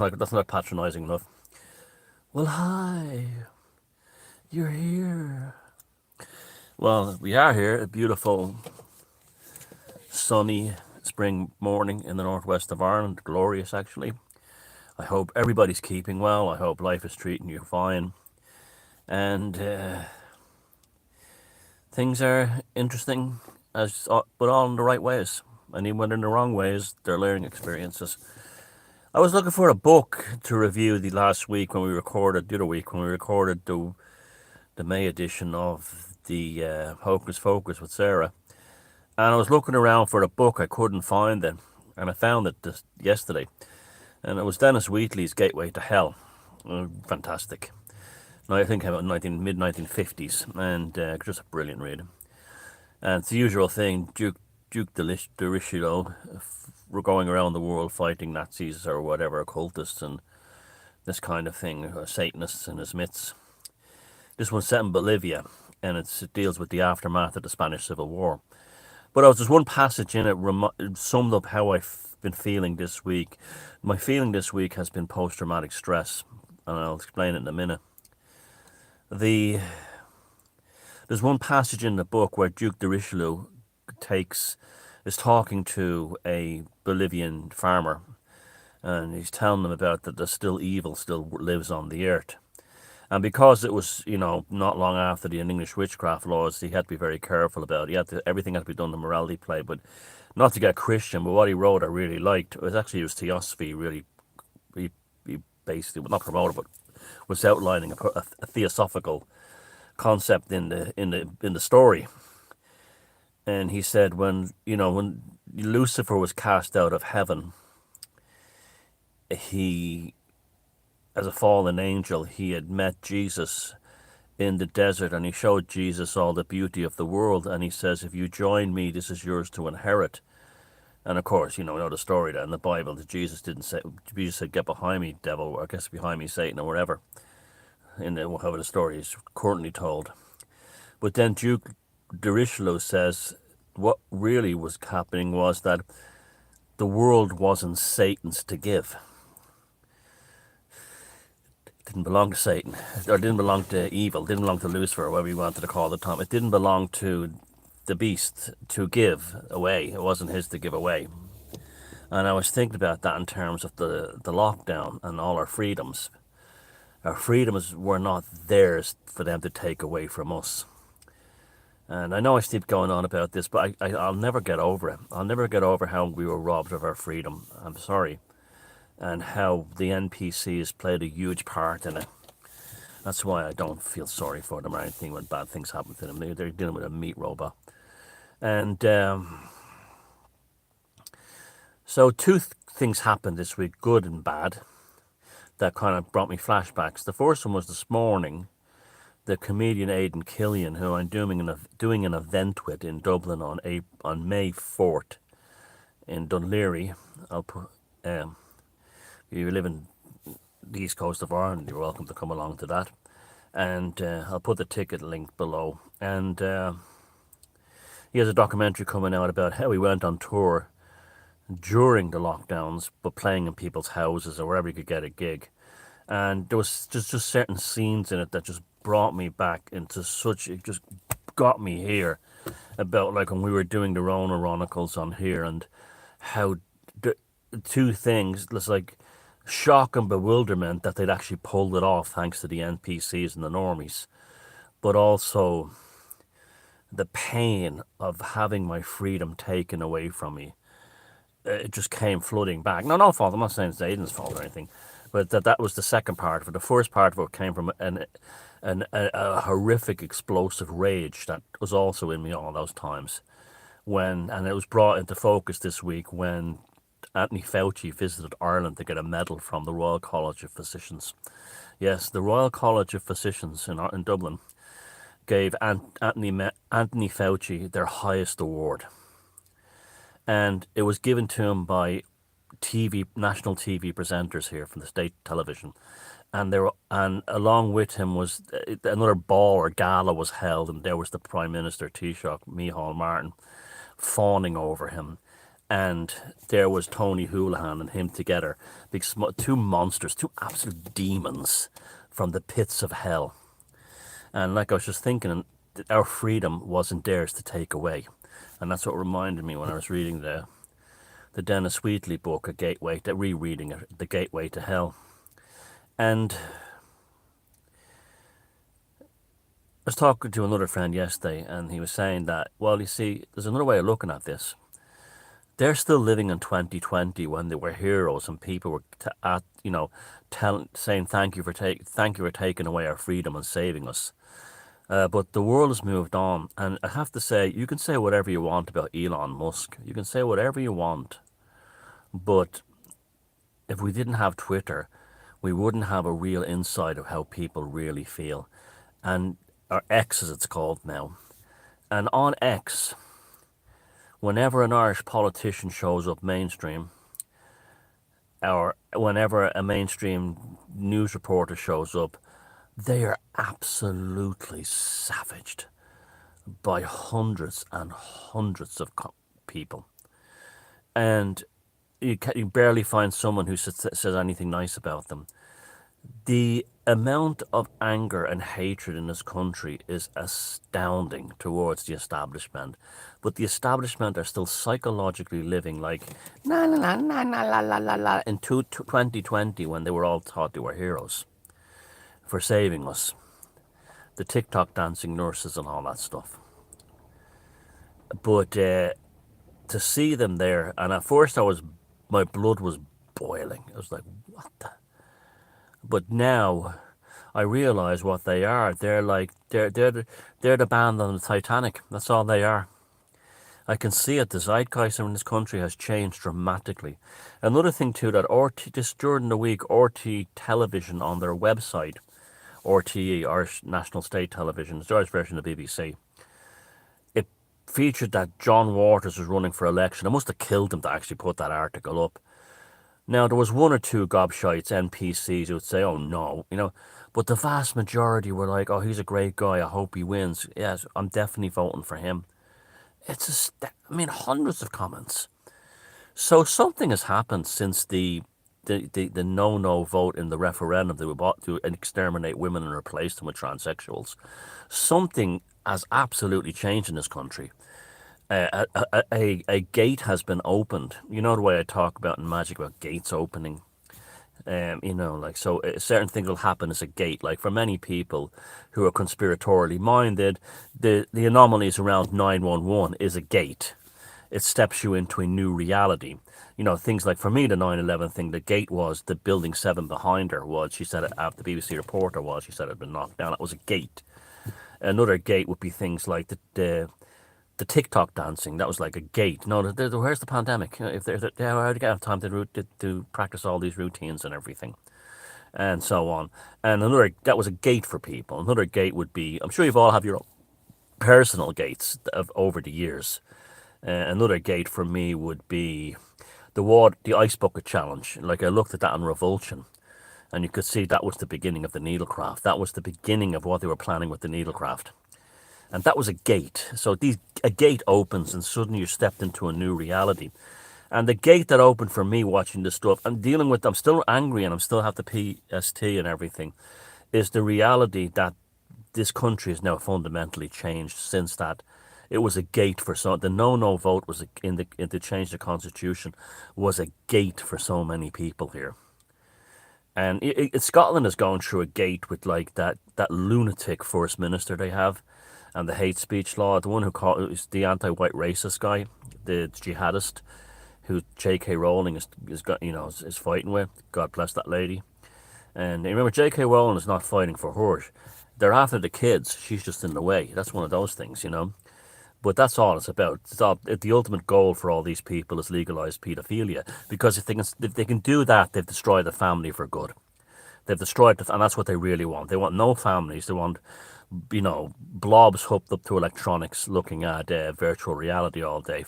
Like, that's not patronising enough. Well, hi, you're here. Well, we are here, a beautiful, sunny spring morning in the northwest of Ireland. Glorious, actually. I hope everybody's keeping well. I hope life is treating you fine. And things are interesting, but all in the right ways. And even when they're in the wrong ways, they're learning experiences. I was looking for a book to review the other week when we recorded the May edition of the Hocus Pocus with Sarah. And I was looking around for a book, I couldn't find it. And I found it yesterday. And it was Dennis Wheatley's Gateway to Hell. Fantastic. Now, I think about mid-1950s, and just a brilliant read. And it's the usual thing, Duke Derishilo, we're going around the world fighting Nazis or whatever, occultists and this kind of thing, Satanists and his myths. This one's set in Bolivia, and it deals with the aftermath of the Spanish Civil War. But there's one passage in it summed up how I've been feeling this week. My feeling this week has been post-traumatic stress, and I'll explain it in a minute. There's one passage in the book where Duke de Richelieu is talking to a Bolivian farmer, and he's telling them about that there's still evil still lives on the earth. And because it was, not long after the English witchcraft laws, he had to be very careful about it. Everything had to be done in morality play, but not to get Christian. But what he wrote, I really liked. It was actually his theosophy. Really, he basically, well, not promoted, but was outlining a theosophical concept in the story. And he said when Lucifer was cast out of heaven, he, as a fallen angel, he had met Jesus in the desert, and he showed Jesus all the beauty of the world, and he says, if you join me, this is yours to inherit. And of course, you know the story that in the Bible that Jesus said, get behind me, devil, or I guess behind me, Satan, or whatever, however the story is currently told. But then Duke de Richelieu says what really was happening was that the world wasn't Satan's to give. It didn't belong to Satan, or didn't belong to evil, didn't belong to Lucifer, or whatever you wanted to call it, Tom. It didn't belong to the beast to give away. It wasn't his to give away. And I was thinking about that in terms of the lockdown and all our freedoms. Our freedoms were not theirs for them to take away from us. And I know I keep going on about this, but I'll never get over it. I'll never get over how we were robbed of our freedom. I'm sorry. And how the NPCs played a huge part in it. That's why I don't feel sorry for them or anything when bad things happen to them. They're dealing with a meat robot. And so two things happened this week, good and bad, that kind of brought me flashbacks. The first one was this morning. The comedian Aidan Killian, who I'm doing an event with in Dublin on May 4th in Dunleary. I'll put if you live in the east coast of Ireland, you're welcome to come along to that. And I'll put the ticket link below. And he has a documentary coming out about how he went on tour during the lockdowns, but playing in people's houses or wherever he could get a gig. And there was just certain scenes in it that just brought me back into it just got me here about like when we were doing the Rona Chronicles on here, and how the two things, it's like shock and bewilderment that they'd actually pulled it off thanks to the NPCs and the normies, but also the pain of having my freedom taken away from me. It just came flooding back. No fault. I'm not saying it's Aiden's fault or anything, but that was the second part of it. The first part of it came from a horrific explosive rage that was also in me all those times. And it was brought into focus this week when Anthony Fauci visited Ireland to get a medal from the Royal College of Physicians. Yes, the Royal College of Physicians in Dublin gave Anthony Fauci their highest award. And it was given to him by national TV presenters here from the state television. And along with him was another ball or gala was held, and there was the Prime Minister, Taoiseach Micheál Martin, fawning over him. and there was Tony Houlihan and him together, two monsters, two absolute demons from the pits of hell. And like I was just thinking, our freedom wasn't theirs to take away, and that's what reminded me when I was reading the Dennis Wheatley book, A Gateway to rereading it, The Gateway to Hell. And I was talking to another friend yesterday, and he was saying that, well, you see, there's another way of looking at this. They're still living in 2020 when they were heroes and people were, saying thank you for taking away our freedom and saving us. But the world has moved on, and I have to say, you can say whatever you want about Elon Musk. You can say whatever you want, but if we didn't have Twitter, we wouldn't have a real insight of how people really feel. And or X as it's called now. And on X, whenever an Irish politician shows up mainstream, or whenever a mainstream news reporter shows up, they are absolutely savaged by hundreds and hundreds of people. And you barely find someone who says anything nice about them. The amount of anger and hatred in this country is astounding towards the establishment. But the establishment are still psychologically living like la la la la la la la la in 2020 when they were all taught they were heroes for saving us. The TikTok dancing nurses and all that stuff. But to see them there, and at first my blood was boiling. I was like, what the? But now I realize what they are. They're the band on the Titanic. That's all they are. I can see it. The zeitgeist in this country has changed dramatically. Another thing too, that just during the week, RT Television on their website, RTE, Irish National State Television, the Irish version of the BBC, it featured that John Waters was running for election. It must have killed him to actually put that article up. Now, there was one or two gobshites, NPCs, who would say, oh no, but the vast majority were like, oh, he's a great guy, I hope he wins. Yes, I'm definitely voting for him. It's hundreds of comments. So something has happened since the no vote in the referendum that we bought to exterminate women and replace them with transsexuals. Something has absolutely changed in this country. A gate has been opened. You know the way I talk about in magic about gates opening. Certain things will happen as a gate. Like for many people who are conspiratorially minded, the anomalies around 911 is a gate. It steps you into a new reality. Things like for me, the 9/11 thing, the gate was the building 7 behind her was, she said it, the BBC reporter was, she said it had been knocked down. It was a gate. Another gate would be things like the TikTok dancing. That was like a gate. No, where's the pandemic? If they already have time to practice all these routines and everything, and so on. And that was a gate for people. Another gate would be, I'm sure you've all have your own personal gates over the years. Another gate for me would be the ice bucket challenge. Like I looked at that on Revulsion, and you could see that was the beginning of the needlecraft. That was the beginning of what they were planning with the needlecraft. And that was a gate. So a gate opens and suddenly you're stepped into a new reality. And the gate that opened for me watching this stuff, I'm still angry and I'm still have the PST and everything, is the reality that this country is now fundamentally changed since that. It was a gate for the no vote was in the change the constitution was a gate for so many people here. And Scotland is going through a gate with like that lunatic first minister they have, and the hate speech law. The one who is the anti-white racist guy, the jihadist, who J.K. Rowling is fighting with. God bless that lady. And remember, J.K. Rowling is not fighting for her. They're after the kids. She's just in the way. That's one of those things, But that's all it's about. The ultimate goal for all these people is legalized paedophilia, because if they can do that, they've destroyed the family for good. They've destroyed and that's what they really want. They want no families. They want, blobs hooked up to electronics, looking at virtual reality all day,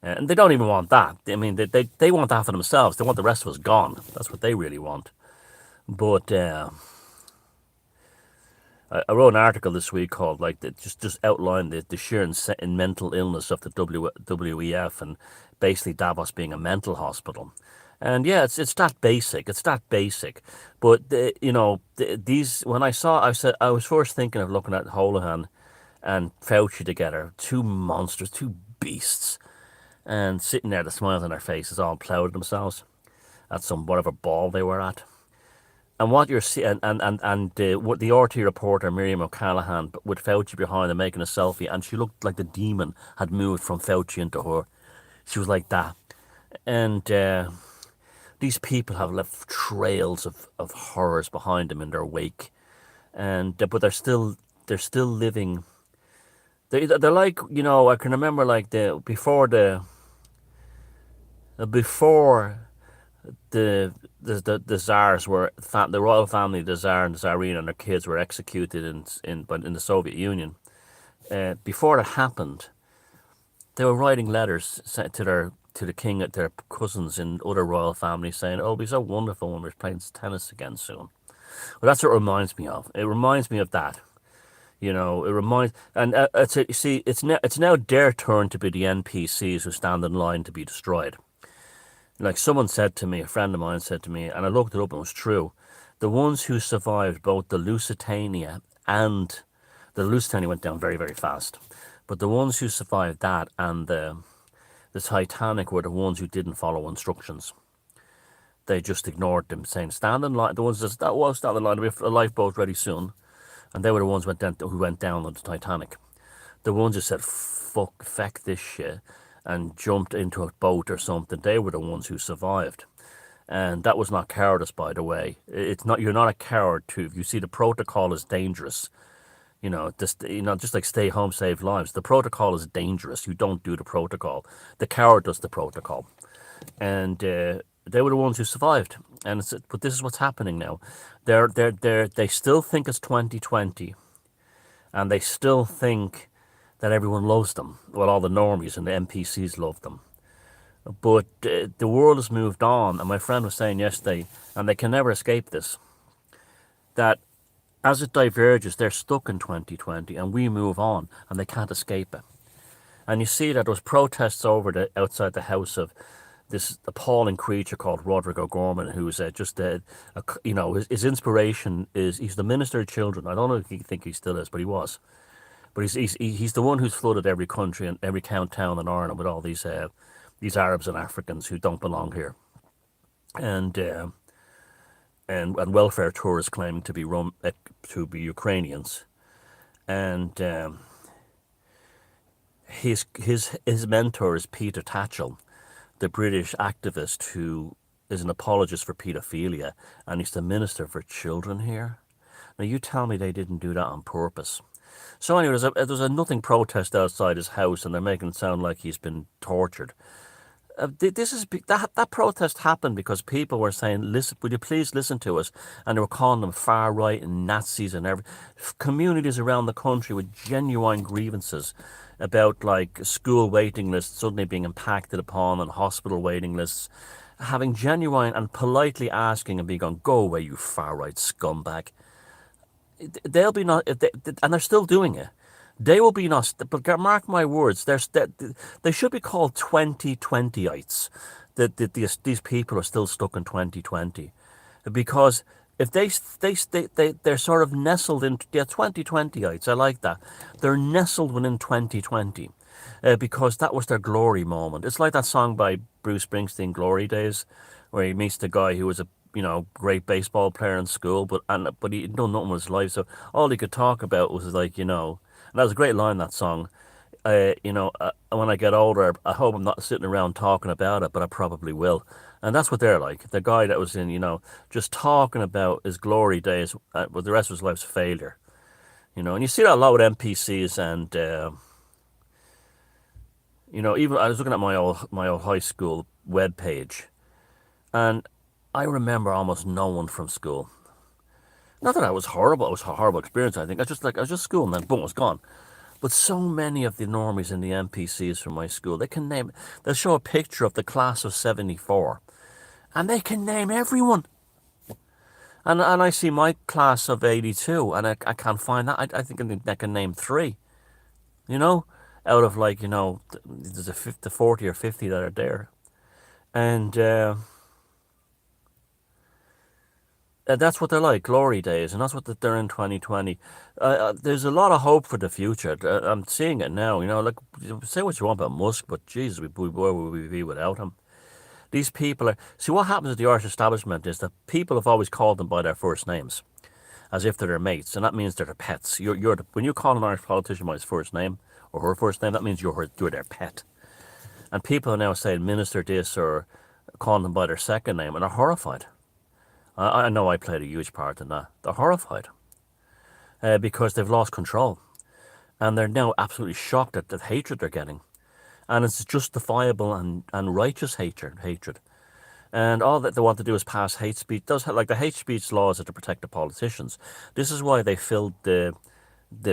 and they don't even want that. I mean, they want that for themselves. They want the rest of us gone. That's what they really want. But I I wrote an article this week called like just outlined the sheer in mental illness of the WEF, and basically Davos being a mental hospital. And yeah, it's that basic. It's that basic. But these, when I was first thinking of looking at Holohan and Fauci together, two monsters, two beasts, and sitting there, the smiles on their faces, all proud of themselves at some whatever ball they were at. And what you're seeing, what the RT reporter Miriam O'Callaghan with Fauci behind her making a selfie, and she looked like the demon had moved from Fauci into her. She was like that, and these people have left trails of horrors behind them in their wake, and but they're still living. They're like, I can remember like before the czars were the royal family, the czar and the czarina and their kids were executed in the Soviet Union. Before it happened, they were writing letters to the king, at their cousins in other royal families, saying, "Oh, it'll be so wonderful when we're playing tennis again soon." Well, that's what it reminds me of. It reminds me of that. It reminds, and it's now their turn to be the NPCs who stand in line to be destroyed. Like someone said to me, a friend of mine said to me, and I looked it up and it was true. The ones who survived both the Lusitania and the Lusitania went down very, very fast. But the ones who survived that and the Titanic were the ones who didn't follow instructions. They just ignored them, saying, "Stand in line." The ones that was stand in line, there'll be a lifeboat ready soon, and they were the ones who went down on the Titanic. The ones who said, "Feck this shit," and jumped into a boat or something, they were the ones who survived. And that was not cowardice, by the way. It's not. You're not a coward too. If you see the protocol is dangerous, just like stay home, save lives. The protocol is dangerous. You don't do the protocol. The coward does the protocol. And they were the ones who survived. But this is what's happening now. They still think it's 2020, and they still think that everyone loves them. Well, all the normies and the NPCs love them. But the world has moved on, and my friend was saying yesterday, and they can never escape this, that as it diverges, they're stuck in 2020, and we move on, and they can't escape it. And you see that there was protests outside the house of this appalling creature called Rodrigo Gorman, who's his inspiration is, he's the minister of children. I don't know if you think he still is, but he was. But he's the one who's flooded every country and every town in Ireland with all these Arabs and Africans who don't belong here, and welfare tourists claiming to be Ukrainians, and his mentor is Peter Tatchell, the British activist who is an apologist for paedophilia, and he's the minister for children here. Now you tell me they didn't do that on purpose. So anyway, there's a nothing protest outside his house, and they're making it sound like he's been tortured. That protest happened because people were saying, "Listen, would you please listen to us?" And they were calling them far right and Nazis and communities around the country with genuine grievances about like school waiting lists suddenly being impacted upon and hospital waiting lists, having genuine and politely asking and being going, "Go away, you far right scumbag." They'll be not, and they're still doing it. They will be not, but mark my words, they should be called 2020ites. That these people are still stuck in 2020, because if they're sort of nestled in, 2020ites. I like that. They're nestled within 2020, because that was their glory moment. It's like that song by Bruce Springsteen, "Glory Days," where he meets the guy who was a great baseball player in school, but he had done nothing with his life, so all he could talk about was like, and that was a great line, that song. When I get older, I hope I'm not sitting around talking about it, but I probably will. And that's what they're like. The guy that was in, just talking about his glory days, but the rest of his life's failure. And you see that a lot with NPCs, and even I was looking at my old high school webpage, and I remember almost no one from school. Not that I was horrible; it was a horrible experience. I think I was just school, and then boom, it was gone. But so many of the normies and the NPCs from my school, they'll show a picture of the class of '74, and they can name everyone. And I see my class of 82, and I can't find that. I think I can name three, you know, out of like, there's a 50, 40 or 50 that are there. And that's what they're like, glory days, and that's what they're in 2020. There's a lot of hope for the future. I'm seeing it now, like, say what you want about Musk, but Jesus, where would we be without him? These people are, see, what happens at the Irish establishment is that people have always called them by their first names, as if they're their mates, and that means they're their pets. When you call an Irish politician by his first name, or her first name, that means you're their pet. And people are now saying minister this or calling them by their second name, and they're horrified. I know I played a huge part in that. They're horrified because they've lost control. And they're now absolutely shocked at the hatred they're getting. And it's justifiable and righteous hatred. And all that they want to do is pass hate speech. Like the hate speech laws are to protect the politicians. This is why they filled the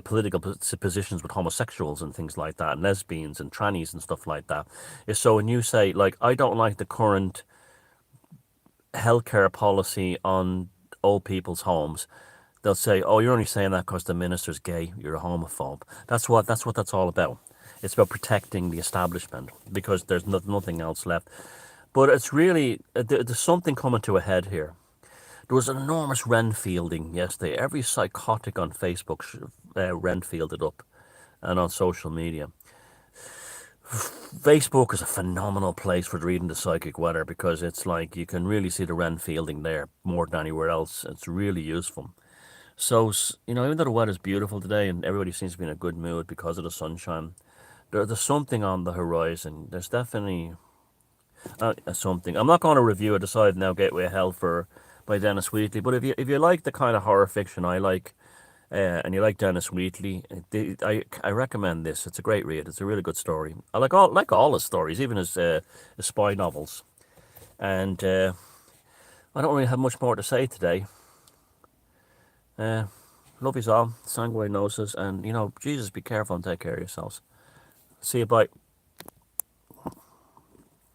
political positions with homosexuals and things like that, and lesbians and trannies and stuff like that. Is so when you say, like, I don't like the current healthcare policy on old people's homes, they'll say, "Oh, you're only saying that because the minister's gay. You're a homophobe." That's all about. It's about protecting the establishment because there's nothing else left. But it's really there's something coming to a head here. There was an enormous Renfielding yesterday. Every psychotic on Facebook Renfielded up, and on social media. Facebook is a phenomenal place for reading the psychic weather because it's like you can really see the Renfielding there more than anywhere else. It's really useful. So, even though the weather's beautiful today and everybody seems to be in a good mood because of the sunshine, there's something on the horizon. There's definitely something. I'm not going to review it, Decide Now Gateway of Hell by Dennis Wheatley, but if you like the kind of horror fiction I like, and you like Dennis Wheatley, I recommend this. It's a great read. It's a really good story. I like all his stories, even his spy novels. And I don't really have much more to say today. Love yous all, sanguine noses, and Jesus, be careful and take care of yourselves. See you, bye.